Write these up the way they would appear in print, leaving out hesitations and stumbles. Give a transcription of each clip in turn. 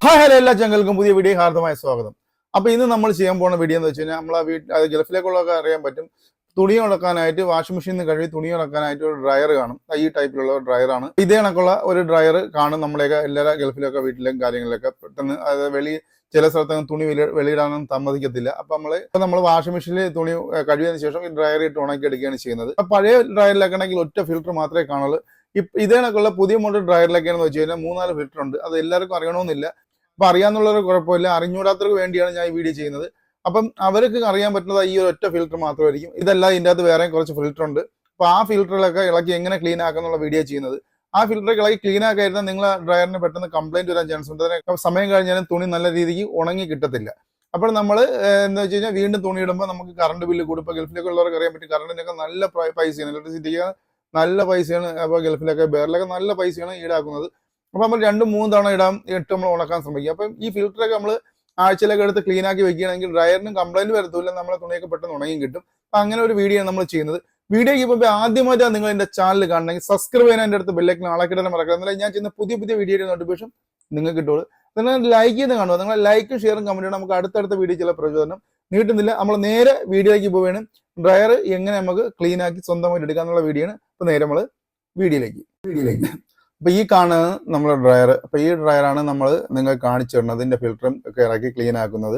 Hi hello എല്ലാ ചങ്ങൾക്കും പുതിയ video ഹാർദമായ സ്വാഗതം. അപ്പോൾ ഇന്ന് നമ്മൾ ചെയ്യാൻ പോകുന്ന വീഡിയോ എന്ന് വെച്ച് കഴിഞ്ഞാൽ നമ്മളെ ഗൾഫിലേക്കുള്ളതൊക്കെ അറിയാൻ പറ്റും. തുണി ഉണക്കാനായിട്ട് വാഷിംഗ് മെഷീനിൽ കഴുകി തുണി ഉണക്കാനായിട്ട് ഒരു ഡ്രയർ കാണും. ഈ ടൈപ്പിലുള്ള ഒരു ഡ്രയറാണ്. ഇതേ കണക്കുള്ള ഒരു ഡ്രയർ കാണും നമ്മുടെയൊക്കെ എല്ലാ ഗൾഫിലൊക്കെ വീട്ടിലും കാര്യങ്ങളിലൊക്കെ പെട്ടെന്ന് അതായത് ചില സ്ഥലത്ത് തുണി വെളിയിടാനൊന്നും സമ്മതിക്കത്തില്ല. അപ്പോൾ നമ്മൾ വാഷിംഗ് മെഷീനിൽ തുണി കഴുകിയതിന് ശേഷം ഈ ഡ്രയർ ഇട്ട് ഉണക്കി എടുക്കുകയാണ് ചെയ്യുന്നത്. പഴയ ഡ്രയറിലൊക്കെ ആണെങ്കിൽ ഒറ്റ ഫിൽറ്റർ മാത്രമേ കാണുള്ളൂ. ഇതേ കണക്കുള്ള പുതിയ മോഡൽ ഡ്രയറിലൊക്കെയാണെന്ന് വെച്ച് കഴിഞ്ഞാൽ 3-4 ഫിൽറ്റർ ഉണ്ട്. അത് എല്ലാവർക്കും അറിയണമെന്നില്ല. അപ്പൊ അറിയാന്നുള്ളൊരു കുഴപ്പമില്ല, അറിഞ്ഞൂടാത്തവർക്ക് വേണ്ടിയാണ് ഞാൻ ഈ വീഡിയോ ചെയ്യുന്നത്. അപ്പം അവർക്ക് അറിയാൻ പറ്റുന്നത് ഈ ഒരു ഒറ്റ ഫിൽറ്റർ മാത്രമായിരിക്കും. ഇതല്ല, ഇതിൻ്റെ അകത്ത് വേറെ കുറച്ച് ഫിൽറ്റർ ഉണ്ട്. അപ്പൊ ആ ഫിൽറ്ററിലൊക്കെ ഇളക്കി എങ്ങനെ ക്ലീൻ ആക്കാന്നുള്ള വീഡിയോ ചെയ്യുന്നത്. ആ ഫിൽറ്റർ ഇളക്കി ക്ലീൻ ആക്കായിരുന്നാൽ നിങ്ങളെ ഡ്രയറിന് പെട്ടെന്ന് കംപ്ലൈന്റ് വരാൻ ചാൻസ് ഉണ്ട്. സമയം കഴിഞ്ഞാലും തുണി നല്ല രീതിക്ക് ഉണങ്ങി കിട്ടത്തില്ല. അപ്പോൾ നമ്മൾ എന്താ വെച്ച് കഴിഞ്ഞാൽ വീണ്ടും തുണി ഇടുമ്പോൾ നമുക്ക് കറണ്ട് ബില്ല് കൂടും. ഇപ്പോൾ ഗൾഫിലൊക്കെ ഉള്ളവർക്ക് അറിയാൻ പറ്റും, കറണ്ടിനൊക്കെ നല്ല പൈസയാണ്, ഇലക്ട്രിസിറ്റിക്ക് നല്ല പൈസയാണ്. അപ്പോൾ ഗൾഫിലൊക്കെ ബേറിലൊക്കെ നല്ല പൈസയാണ് ഈടാക്കുന്നത്. അപ്പൊ നമ്മൾ 2-3 തവണ ഇട്ട് നമ്മൾ ഉണക്കാൻ ശ്രമിക്കുക. അപ്പം ഈ ഫിൽറ്ററൊക്കെ നമ്മൾ ആഴ്ചയിലൊക്കെ എടുത്ത് ക്ലീൻ ആക്കി വെക്കുകയാണെങ്കിൽ ഡ്രയറിനും കംപ്ലൈന്റ് വരത്തില്ല, നമ്മളെ തുണിയൊക്കെ പെട്ടെന്ന് ഉണങ്ങിയും കിട്ടും. അപ്പൊ അങ്ങനെ ഒരു വീഡിയോ ആണ് നമ്മൾ ചെയ്യുന്നത്. വീഡിയോക്ക് ഇപ്പോൾ ആദ്യമായിട്ടാണ് നിങ്ങൾ എന്റെ ചാനൽ കാണണമെങ്കിൽ സബ്സ്ക്രൈബ് ചെയ്യാൻ എൻ്റെ അടുത്ത് ബെല്ലൈക്കൻ ആളാക്കിയിട്ട് മറക്കുക. എന്നാലും ഞാൻ ചെയ്യുന്ന പുതിയ വീഡിയോയുടെ നോട്ടിഫിക്കേഷൻ നിങ്ങൾക്ക് കിട്ടുള്ളൂ. നിങ്ങൾ ലൈക്ക് ചെയ്ത് കാണുക. നിങ്ങളെ ലൈക്കും ഷെയറും കമന്റും നമുക്ക് അടുത്തടുത്ത വീഡിയോ ചില പ്രചോദനം നീട്ടുന്നില്ല. നമ്മൾ നേരെ വീഡിയോയിലേക്ക് പോവുകയാണ്. ഡ്രയർ എങ്ങനെ നമുക്ക് ക്ലീൻ ആക്കി സ്വന്തമായിട്ട് എടുക്കാന്നുള്ള വീഡിയോ ആണ്. അപ്പൊ നേരെ നമ്മൾ വീഡിയോയിലേക്ക് അപ്പൊ ഈ കാണുന്നത് നമ്മുടെ ഡ്രയർ. അപ്പൊ ഈ ഡ്രയറാണ് നമ്മൾ നിങ്ങൾ കാണിച്ചു തരുന്നത്. ഇതിന്റെ ഫിൽറ്ററും ഒക്കെ ഇറക്കി ക്ലീൻ ആക്കുന്നത്.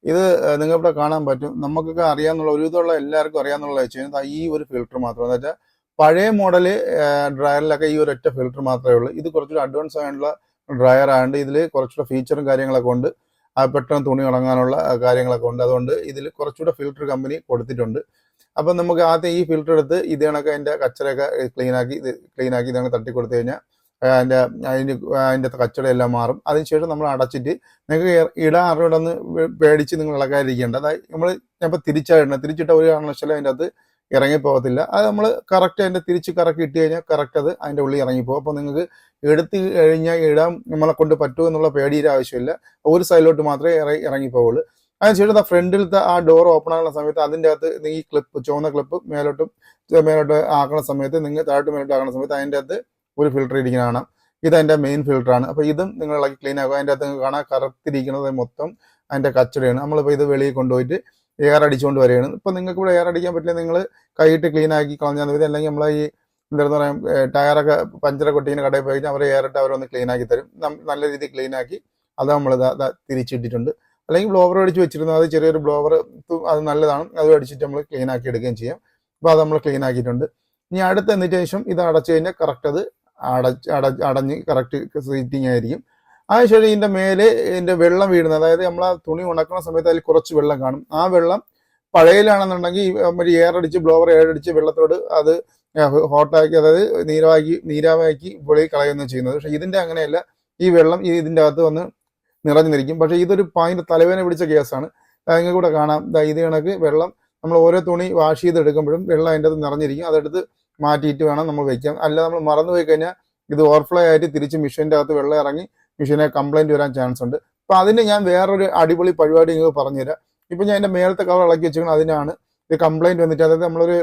ഇത് നിങ്ങളിവിടെ കാണാൻ പറ്റും. നമുക്കൊക്കെ അറിയാന്നുള്ള ഒരുവിധമുള്ള എല്ലാവർക്കും അറിയാന്നുള്ള വെച്ച് കഴിഞ്ഞാൽ ഈ ഒരു ഫിൽറ്റർ മാത്രം. എന്ന് വെച്ചാൽ പഴയ മോഡല് ഡ്രയറിലൊക്കെ ഈ ഒരു ഒറ്റ ഫിൽറ്റർ മാത്രമേ ഉള്ളൂ. ഇത് കുറച്ചുകൂടി അഡ്വാൻസ് ആയിട്ടുള്ള ഡ്രയർ ആയതുകൊണ്ട് ഇതിൽ കുറച്ചുകൂടെ ഫീച്ചറും കാര്യങ്ങളൊക്കെ ഉണ്ട്. പെട്ടെന്ന് തുണി ഉണങ്ങാനുള്ള കാര്യങ്ങളൊക്കെ ഉണ്ട്. അതുകൊണ്ട് ഇതിൽ കുറച്ചുകൂടെ ഫിൽറ്റർ കമ്പനി കൊടുത്തിട്ടുണ്ട്. അപ്പം നമുക്ക് ആദ്യം ഈ ഫിൽറ്റർ എടുത്ത് ഇത് കണക്ക് അതിൻ്റെ കച്ചറയൊക്കെ ക്ലീനാക്കി ഇതങ്ങ് തട്ടി കൊടുത്തു കഴിഞ്ഞാൽ അതിൻ്റെ കച്ചടയെല്ലാം മാറും. അതിനുശേഷം നമ്മൾ അടച്ചിട്ട് നിങ്ങൾക്ക് ഇടാൻ അറിവിടന്ന് പേടിച്ച് നിങ്ങൾ ഇളകാതിരിക്കേണ്ട. അതായത് നമ്മൾ ചിലപ്പോൾ തിരിച്ചിട്ട ഒരു കാരണവശാലും അതിൻ്റെ അകത്ത് ഇറങ്ങിപ്പോകത്തില്ല. അത് നമ്മൾ കറക്റ്റ് അതിൻ്റെ തിരിച്ച് കറക്റ്റ് ഇട്ട് കഴിഞ്ഞാൽ കറക്റ്റ് അത് അതിൻ്റെ ഉള്ളിൽ ഇറങ്ങിപ്പോകും. അപ്പോൾ നിങ്ങൾക്ക് എടുത്ത് കഴിഞ്ഞാൽ ഇടാൻ നമ്മളെ കൊണ്ട് പറ്റുമോ എന്നുള്ള പേടിയുടെ ആവശ്യമില്ല. ഒരു സൈഡിലോട്ട് മാത്രമേ ഇറങ്ങിപ്പോവുള്ളൂ. അതിനുശേഷം ആ ഫ്രണ്ടിലത്തെ ആ ഡോർ ഓപ്പൺ ആകുന്ന സമയത്ത് അതിൻ്റെ അകത്ത് ഈ ചുവന്ന ക്ലിപ്പ് മേലോട്ട് ആക്കുന്ന സമയത്ത് നിങ്ങൾ മേലോട്ട് ആക്കുന്ന സമയത്ത് അതിൻ്റെ അകത്ത് ഒരു ഫിൽറ്റർ ഇരിക്കുന്നതാണ്. ഇത് അതിൻ്റെ മെയിൻ ഫിൽറ്ററാണ്. അപ്പോൾ ഇതും നിങ്ങൾ ഇളക്കി ക്ലീൻ ആക്കുക. അതിൻ്റെ അകത്ത് കാണാൻ കറുത്തിരിക്കുന്നത് മൊത്തം അതിൻ്റെ കച്ചടയാണ്. നമ്മളിപ്പോൾ ഇത് വെളിയിൽ കൊണ്ടുപോയിട്ട് എയർ അടിച്ചുകൊണ്ട് വരികയാണ്. ഇപ്പോൾ നിങ്ങൾക്ക് ഇവിടെ എയർ അടിക്കാൻ പറ്റില്ല, നിങ്ങൾ കൈയിട്ട് ക്ലീൻ ആക്കി കളഞ്ഞാൽ മതി. അല്ലെങ്കിൽ നമ്മളെ ഈ എന്താണെന്ന് പറയാം ടയറൊക്കെ പഞ്ചറൊക്കെ ഒട്ടിക്കുന്ന കടയിൽ പോയി കഴിഞ്ഞാൽ അവർ എയറിട്ട് അവരൊന്ന് ക്ലീൻ ആക്കി തരും. നല്ല രീതിയിൽ ക്ലീൻ ആക്കി അത് നമ്മൾ തിരിച്ചിട്ടിട്ടുണ്ട്. അല്ലെങ്കിൽ ബ്ലോവർ അടിച്ച് വെച്ചിരുന്നു, അത് ചെറിയൊരു ബ്ലോവർ, അത് നല്ലതാണ്. അത് അടിച്ചിട്ട് നമ്മൾ ക്ലീൻ ആക്കി എടുക്കുകയും ചെയ്യാം. അപ്പോൾ അത് നമ്മൾ ക്ലീൻ ആക്കിയിട്ടുണ്ട്. ഇനി അടുത്ത് എന്നിട്ട് ശേഷം ഇത് അടച്ചു കഴിഞ്ഞാൽ കറക്റ്റ് അത് അടഞ്ഞ് കറക്റ്റ് സീറ്റിംഗ് ആയിരിക്കും. അതിനുശേഷം ഇതിൻ്റെ മേലെ ഇതിൻ്റെ വെള്ളം വീഴുന്നത്, അതായത് നമ്മൾ ആ തുണി ഉണക്കുന്ന സമയത്ത് അതിൽ കുറച്ച് വെള്ളം കാണും. ആ വെള്ളം പഴയയിലാണെന്നുണ്ടെങ്കിൽ എയർ അടിച്ച് ബ്ലോവർ എയർ അടിച്ച് വെള്ളത്തോട് അത് ഹോട്ടാക്കി, അതായത് നീരാവാക്കി വെളിയിൽ കളയുകയാണ് ചെയ്യുന്നത്. പക്ഷെ ഇതിൻ്റെ അങ്ങനെയല്ല. ഈ വെള്ളം ഇതിൻ്റെ അകത്ത് വന്ന് നിറഞ്ഞിരിക്കും. പക്ഷേ ഇതൊരു തലവേദന പിടിച്ച കേസാണ്. നിങ്ങൾക്ക് കൂടെ കാണാം. ഇത് കണക്ക് വെള്ളം നമ്മൾ ഓരോ തുണി വാഷ് ചെയ്തെടുക്കുമ്പോഴും വെള്ളം അതിൻ്റെ അകത്ത് നിറഞ്ഞിരിക്കും. അതെടുത്ത് മാറ്റിയിട്ട് വേണം നമ്മൾ വെക്കാം. അല്ല നമ്മൾ മറന്നുപോയി കഴിഞ്ഞാൽ ഇത് ഓവർഫ്ലോ ആയിട്ട് തിരിച്ച് മെഷീൻ്റെ അകത്ത് വെള്ളം ഇറങ്ങി മെഷീനെ കംപ്ലൈൻറ്റ് വരാൻ ചാൻസ് ഉണ്ട്. അപ്പോൾ അതിന് ഞാൻ വേറൊരു അടിപൊളി പരിപാടി നിങ്ങൾക്ക് പറഞ്ഞുതരാം. ഇപ്പം ഞാൻ എൻ്റെ മേലത്തെ കവർ ഇളക്കി വെച്ചേക്കണം. അതിനാണ് ഇത് കംപ്ലൈൻറ്റ് വന്നിട്ട്, അതായത് നമ്മളൊരു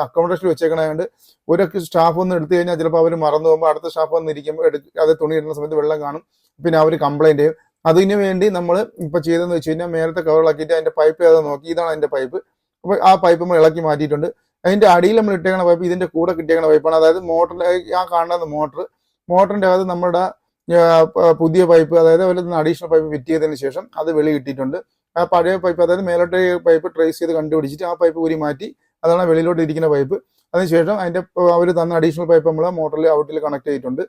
അക്കോമഡേഷൻ വെച്ചേക്കണതുകൊണ്ട് ഒരു സ്റ്റാഫ് ഒന്ന് എടുത്തു കഴിഞ്ഞാൽ ചിലപ്പോൾ അവർ മറന്നു പോകുമ്പോൾ അടുത്ത സ്റ്റാഫ് വന്നിരിക്കുമ്പോൾ അത് തുണി ഇടുന്ന സമയത്ത് വെള്ളം കാണും. പിന്നെ അവർ കംപ്ലൈൻറ്റ് ചെയ്യും. അതിന് വേണ്ടി നമ്മൾ ഇപ്പോൾ ചെയ്തതെന്ന് വെച്ച് കഴിഞ്ഞാൽ മേലത്തെ കവർ ഇളക്കിയിട്ട് അതിൻ്റെ പൈപ്പ് ഏതാ നോക്കി, ഇതാണ് അതിൻ്റെ പൈപ്പ്. അപ്പോൾ ആ പൈപ്പ് നമ്മൾ ഇളക്കി മാറ്റിയിട്ടുണ്ട്. അതിൻ്റെ അടിയിൽ നമ്മൾ ഇട്ടേക്കണ പൈപ്പ് ഇതിൻ്റെ കൂടെ കിട്ടിയേക്കണ പൈപ്പാണ്. അതായത് മോട്ടറിൻ്റെ ആ കാണുന്നത് മോട്ടറിൻ്റെ അകത്ത് നമ്മുടെ പുതിയ പൈപ്പ്, അതായത് അതിൽ നിന്ന് അഡീഷണൽ പൈപ്പ് ഫിറ്റ് ചെയ്തതിന് ശേഷം അത് വെളി ഇട്ടിട്ടുണ്ട്. ആ പഴയ പൈപ്പ്, അതായത് മേലോട്ട് പൈപ്പ് ട്രേസ് ചെയ്ത് കണ്ടുപിടിച്ചിട്ട് ആ പൈപ്പ് ഊരി മാറ്റി, അതാണ് വെളിയിലോട്ട് ഇരിക്കുന്ന പൈപ്പ്. അതിനുശേഷം അതിൻ്റെ അവർ തന്ന അഡീഷണൽ പൈപ്പ് നമ്മൾ മോട്ടറിൽ ഔട്ടിൽ കണക്ട് ചെയ്തിട്ടുണ്ട്.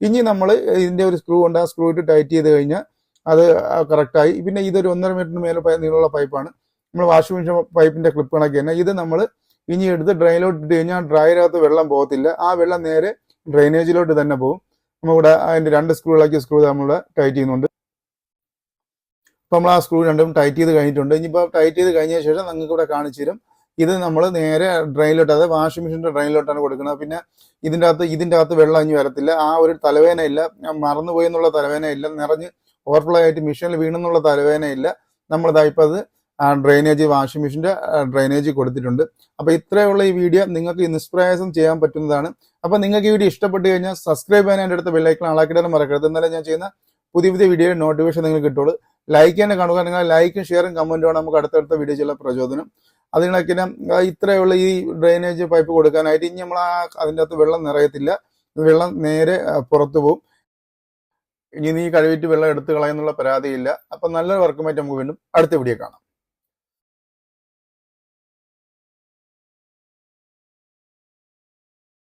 ഇനി നമ്മൾ ഇതിൻ്റെ ഒരു സ്ക്രൂ ഉണ്ട്. ആ സ്ക്രൂ ഇട്ട് ടൈറ്റ് ചെയ്ത് കഴിഞ്ഞാൽ അത് കറക്റ്റായി. പിന്നെ ഇതൊരു 1.5 മീറ്ററിന് മേലെ നീളമുള്ള പൈപ്പാണ്. നമ്മൾ വാഷിംഗ് മെഷീൻ പൈപ്പിൻ്റെ ക്ലിപ്പ് കണക്കി തന്നെ ഇത് നമ്മൾ ഇനി എടുത്ത് ഡ്രൈനിലോട്ട് ഇട്ട് കഴിഞ്ഞാൽ ഡ്രൈനകത്ത് വെള്ളം പോകത്തില്ല. ആ വെള്ളം നേരെ ഡ്രൈനേജിലോട്ട് തന്നെ പോകും. നമ്മളിവിടെ അതിൻ്റെ 2 സ്ക്രൂ ഇളക്കിയ സ്ക്രൂ നമ്മൾ ടൈറ്റ് ചെയ്യുന്നുണ്ട്. അപ്പോൾ നമ്മൾ ആ സ്ക്രൂ രണ്ടും ടൈറ്റ് ചെയ്ത് കഴിഞ്ഞിട്ടുണ്ട്. ഇനിയിപ്പോൾ ടൈറ്റ് ചെയ്ത് കഴിഞ്ഞ ശേഷം നിങ്ങൾക്ക് ഇവിടെ കാണിച്ചു തരും. ഇത് നമ്മൾ നേരെ ഡ്രൈനിലോട്ട്, അതായത് വാഷിംഗ് മെഷീൻ്റെ ഡ്രൈനിലോട്ടാണ് കൊടുക്കുന്നത്. പിന്നെ ഇതിൻ്റെ അകത്ത് വെള്ളം ഇനി വരത്തില്ല. ആ ഒരു തലവേദന ഇല്ല, മറന്നുപോയി എന്നുള്ള തലവേദന ഇല്ല, നിറഞ്ഞ് ഓവർഫ്ലോ ആയിട്ട് മെഷീനിൽ വീണെന്നുള്ള തലവേദന ഇല്ല. നമ്മളിതായിപ്പോൾ അത് ഡ്രൈനേജ് വാഷിംഗ് മെഷീൻ്റെ ഡ്രൈനേജ് കൊടുത്തിട്ടുണ്ട്. അപ്പോൾ ഇത്രയുള്ള ഈ വീഡിയോ നിങ്ങൾക്ക് നിഷ്പ്രയാസം ചെയ്യാൻ പറ്റുന്നതാണ്. അപ്പോൾ നിങ്ങൾക്ക് ഈ വീഡിയോ ഇഷ്ടപ്പെട്ട് കഴിഞ്ഞാൽ സബ്സ്ക്രൈബ് ചെയ്യാൻ എൻ്റെ അടുത്ത് ബെല്ലൈക്കൺ ആളാക്കിയിടാൻ മറക്കരുത്. എന്നാലും ഞാൻ ചെയ്യുന്ന പുതിയ പുതിയ വീഡിയോ നോട്ടിഫിക്കേഷൻ നിങ്ങൾക്ക് കിട്ടുള്ളൂ. ലൈക്ക് തന്നെ കാണുക. നിങ്ങൾ ലൈക്കും ഷെയറും കമൻറ്റുമാണ് നമുക്ക് അടുത്തടുത്ത വീഡിയോ ചെയ്യാൻ പ്രചോദനം. അതിനൊക്കെ ഇത്രയുള്ള ഈ ഡ്രെയിനേജ് പൈപ്പ് കൊടുക്കാനായിട്ട് ഇനി നമ്മൾ അതിൻ്റെ അകത്ത് വെള്ളം നിറയത്തില്ല. വെള്ളം നേരെ പുറത്തു പോകും. ഇനി നീ കഴുകിയിട്ട് വെള്ളം എടുത്ത് കളയുന്നുള്ള പരാതിയില്ല. അപ്പം നല്ലൊരു വർക്കുമായിട്ട് നമുക്ക് വീണ്ടും അടുത്ത വീഡിയോ കാണാം.